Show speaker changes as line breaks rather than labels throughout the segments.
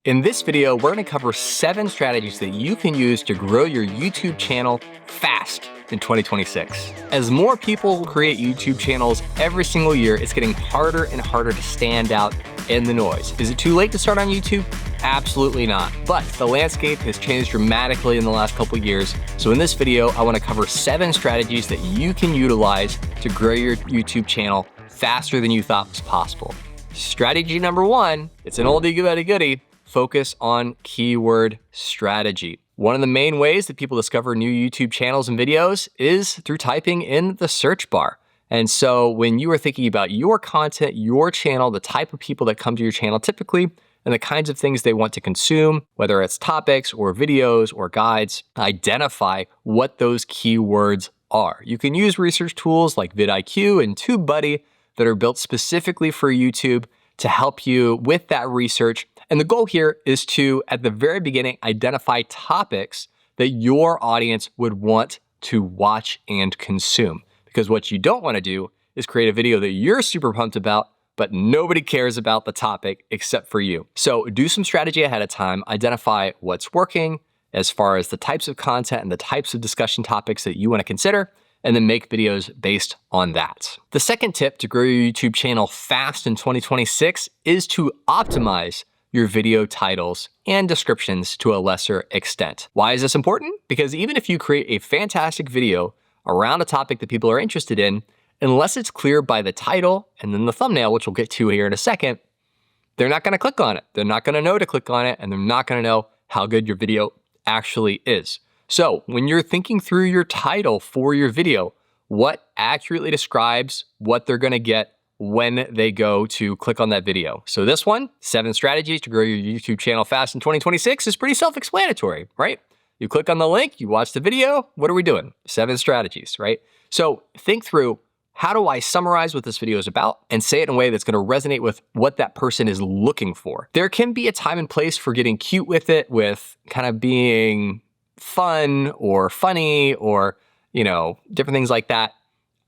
In this video, we're going to cover 7 strategies that you can use to grow your YouTube channel fast in 2026. As more people create YouTube channels every single year, it's getting harder and harder to stand out in the noise. Is it too late to start on YouTube? Absolutely not. But the landscape has changed dramatically in the last couple of years. So in this video, I want to cover 7 strategies that you can utilize to grow your YouTube channel faster than you thought was possible. Strategy number 1, it's an oldie but a goodie. Focus on keyword strategy. One of the main ways that people discover new YouTube channels and videos is through typing in the search bar. And so when you are thinking about your content, your channel, the type of people that come to your channel typically, and the kinds of things they want to consume, whether it's topics or videos or guides, identify what those keywords are. You can use research tools like VidIQ and TubeBuddy that are built specifically for YouTube to help you with that research. And the goal here is to, at the very beginning, identify topics that your audience would want to watch and consume. Because what you don't want to do is create a video that you're super pumped about, but nobody cares about the topic except for you. So do some strategy ahead of time, identify what's working as far as the types of content and the types of discussion topics that you want to consider, and then make videos based on that. The second tip to grow your YouTube channel fast in 2026 is to optimize your video titles and descriptions to a lesser extent. Why is this important? Because even if you create a fantastic video around a topic that people are interested in, unless it's clear by the title and then the thumbnail, which we'll get to here in a second, they're not gonna click on it. They're not gonna know to click on it, and they're not gonna know how good your video actually is. So when you're thinking through your title for your video, what accurately describes what they're gonna get when they go to click on that video? So this one, 7 strategies to grow your YouTube channel fast in 2026, is pretty self-explanatory, right? You click on the link, you watch the video, what are we doing? 7 strategies, right? So think through, how do I summarize what this video is about and say it in a way that's gonna resonate with what that person is looking for? There can be a time and place for getting cute with it, with kind of being fun or funny or, different things like that.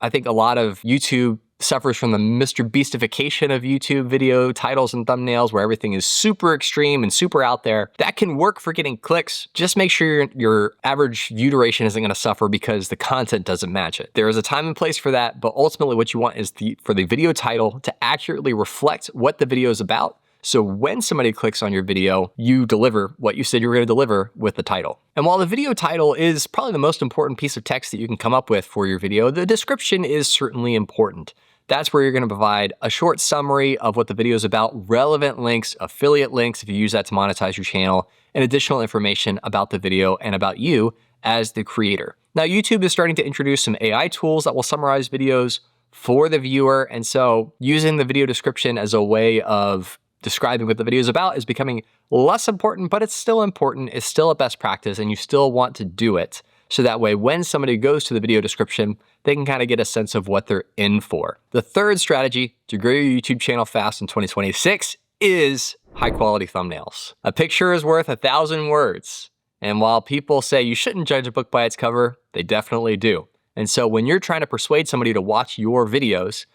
I think a lot of YouTube suffers from the Mr. Beastification of YouTube video titles and thumbnails, where everything is super extreme and super out there. That can work for getting clicks. Just make sure your average view duration isn't gonna suffer because the content doesn't match it. There is a time and place for that, but ultimately what you want is for the video title to accurately reflect what the video is about. So when somebody clicks on your video, you deliver what you said you were gonna deliver with the title. And while the video title is probably the most important piece of text that you can come up with for your video, the description is certainly important. That's where you're gonna provide a short summary of what the video is about, relevant links, affiliate links if you use that to monetize your channel, and additional information about the video and about you as the creator. Now, YouTube is starting to introduce some AI tools that will summarize videos for the viewer, and so using the video description as a way of describing what the video is about is becoming less important, but it's still important. It's still a best practice, and you still want to do it. So that way, when somebody goes to the video description, they can kind of get a sense of what they're in for. The third strategy to grow your YouTube channel fast in 2026 is high quality thumbnails. A picture is worth 1,000 words. And while people say you shouldn't judge a book by its cover, they definitely do. And so when you're trying to persuade somebody to watch your videos,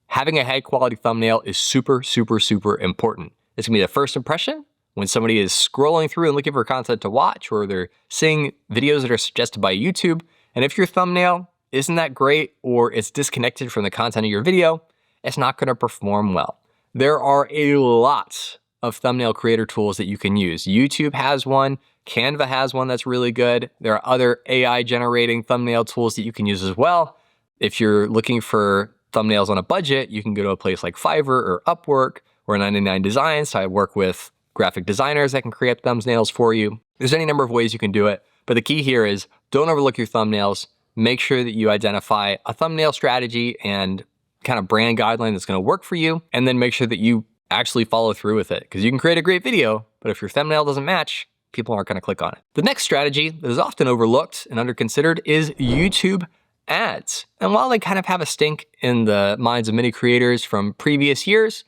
having a high quality thumbnail is super, super, super important. It's gonna be the first impression when somebody is scrolling through and looking for content to watch, or they're seeing videos that are suggested by YouTube. And if your thumbnail isn't that great, or it's disconnected from the content of your video, it's not gonna perform well. There are a lot of thumbnail creator tools that you can use. YouTube has one, Canva has one that's really good. There are other AI generating thumbnail tools that you can use as well. If you're looking for thumbnails on a budget, you can go to a place like Fiverr or Upwork or 99 Designs. So I work with graphic designers that can create thumbnails for you. There's any number of ways you can do it, but the key here is don't overlook your thumbnails. Make sure that you identify a thumbnail strategy and kind of brand guideline that's gonna work for you, and then make sure that you actually follow through with it, because you can create a great video, but if your thumbnail doesn't match, people aren't gonna click on it. The next strategy that is often overlooked and under-considered is YouTube ads. And while they kind of have a stink in the minds of many creators from previous years,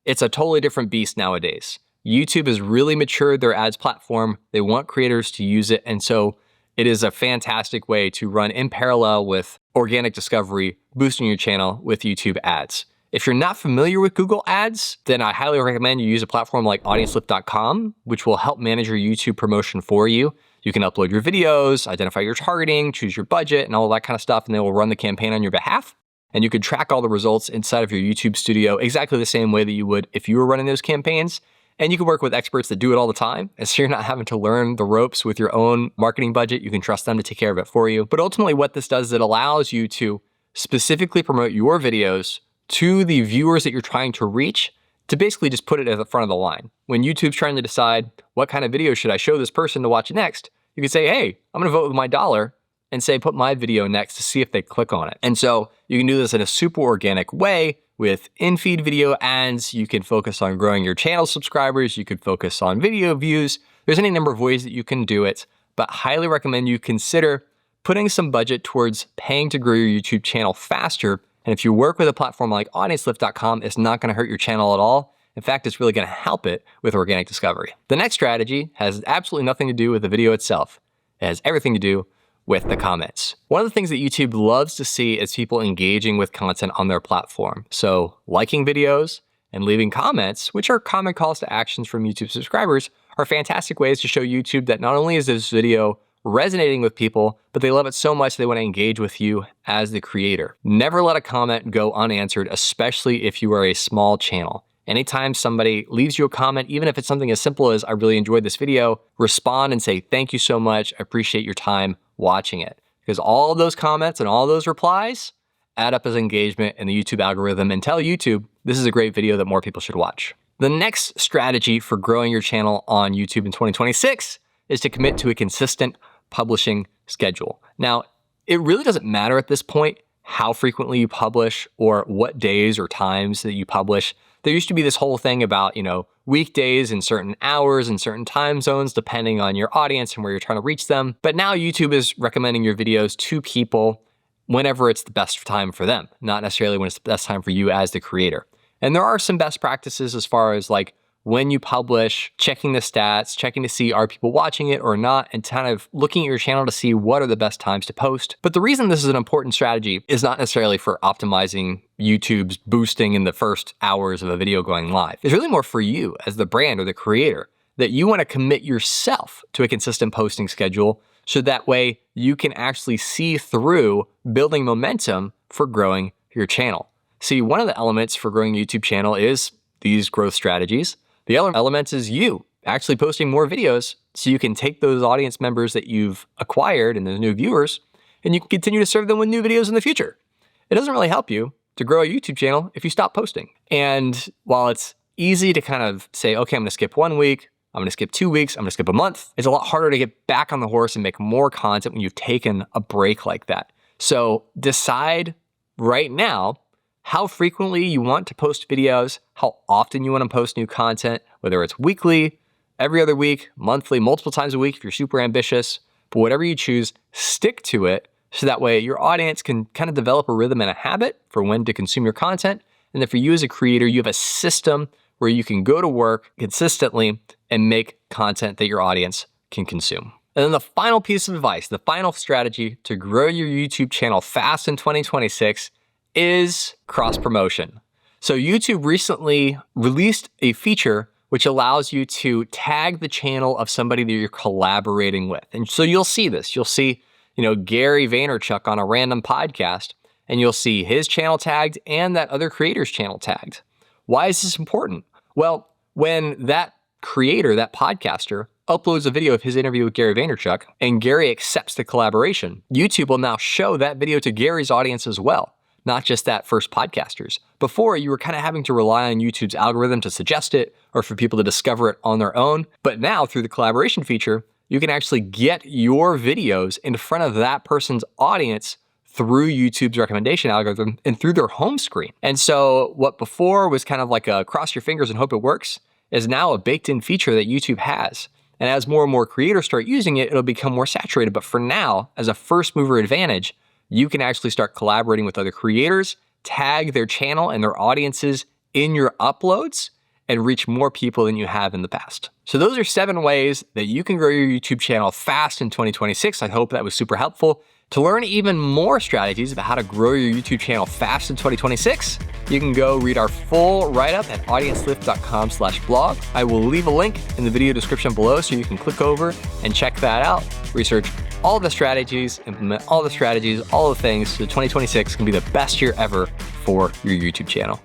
it's a totally different beast nowadays. YouTube has really matured their ads platform. They want creators to use it. And so it is a fantastic way to run in parallel with organic discovery, boosting your channel with YouTube ads. If you're not familiar with Google Ads, then I highly recommend you use a platform like AudienceLift.com, which will help manage your YouTube promotion for you. You can upload your videos, identify your targeting, choose your budget, and all that kind of stuff, and they will run the campaign on your behalf. And you can track all the results inside of your YouTube studio exactly the same way that you would if you were running those campaigns. And you can work with experts that do it all the time. And so you're not having to learn the ropes with your own marketing budget. You can trust them to take care of it for you. But ultimately what this does is it allows you to specifically promote your videos to the viewers that you're trying to reach, to basically just put it at the front of the line. When YouTube's trying to decide what kind of video should I show this person to watch next, you can say, hey, I'm gonna vote with my dollar and say, put my video next to see if they click on it. And so you can do this in a super organic way with in-feed video ads. You can focus on growing your channel subscribers. You could focus on video views. There's any number of ways that you can do it, but highly recommend you consider putting some budget towards paying to grow your YouTube channel faster. And if you work with a platform like AudienceLift.com, it's not gonna hurt your channel at all. In fact, it's really gonna help it with organic discovery. The next strategy has absolutely nothing to do with the video itself. It has everything to do with the comments. One of the things that YouTube loves to see is people engaging with content on their platform. So liking videos and leaving comments, which are common calls to actions from YouTube subscribers, are fantastic ways to show YouTube that not only is this video resonating with people, but they love it so much they want to engage with you as the creator. Never let a comment go unanswered, especially if you are a small channel. Anytime somebody leaves you a comment, even if it's something as simple as, I really enjoyed this video, respond and say, thank you so much, I appreciate your time watching it. Because all of those comments and all those replies add up as engagement in the YouTube algorithm and tell YouTube, this is a great video that more people should watch. The next strategy for growing your channel on YouTube in 2026 is to commit to a consistent publishing schedule. Now, it really doesn't matter at this point how frequently you publish or what days or times that you publish. There used to be this whole thing about, weekdays and certain hours and certain time zones, depending on your audience and where you're trying to reach them. But now YouTube is recommending your videos to people whenever it's the best time for them, not necessarily when it's the best time for you as the creator. And there are some best practices as far as like when you publish, checking the stats, checking to see are people watching it or not, and kind of looking at your channel to see what are the best times to post. But the reason this is an important strategy is not necessarily for optimizing YouTube's boosting in the first hours of a video going live. It's really more for you as the brand or the creator, that you want to commit yourself to a consistent posting schedule so that way you can actually see through building momentum for growing your channel. See, one of the elements for growing a YouTube channel is these growth strategies. The other element is you actually posting more videos so you can take those audience members that you've acquired and those new viewers, and you can continue to serve them with new videos in the future. It doesn't really help you to grow a YouTube channel if you stop posting. And while it's easy to kind of say, okay, I'm gonna skip 1 week, I'm gonna skip 2 weeks, I'm gonna skip a month, it's a lot harder to get back on the horse and make more content when you've taken a break like that. So decide right now how frequently you want to post videos, how often you want to post new content, whether it's weekly, every other week, monthly, multiple times a week if you're super ambitious. But whatever you choose, stick to it so that way your audience can kind of develop a rhythm and a habit for when to consume your content. And then for you as a creator, you have a system where you can go to work consistently and make content that your audience can consume. And then the final piece of advice, the final strategy to grow your YouTube channel fast in 2026 is cross-promotion. So YouTube recently released a feature which allows you to tag the channel of somebody that you're collaborating with. And so you'll see this. You'll see, Gary Vaynerchuk on a random podcast, and you'll see his channel tagged and that other creator's channel tagged. Why is this important? Well, when that creator, that podcaster, uploads a video of his interview with Gary Vaynerchuk and Gary accepts the collaboration, YouTube will now show that video to Gary's audience as well, not just that first podcaster's. Before, you were kind of having to rely on YouTube's algorithm to suggest it or for people to discover it on their own. But now through the collaboration feature, you can actually get your videos in front of that person's audience through YouTube's recommendation algorithm and through their home screen. And so what before was kind of like a cross your fingers and hope it works is now a baked-in feature that YouTube has. And as more and more creators start using it, it'll become more saturated. But for now, as a first mover advantage, you can actually start collaborating with other creators, tag their channel and their audiences in your uploads, and reach more people than you have in the past. So those are 7 ways that you can grow your YouTube channel fast in 2026. I hope that was super helpful. To learn even more strategies about how to grow your YouTube channel fast in 2026, you can go read our full write-up at AudienceLift.com/blog. I will leave a link in the video description below so you can click over and check that out, research all the strategies, implement all the strategies, all the things, so 2026 can be the best year ever for your YouTube channel.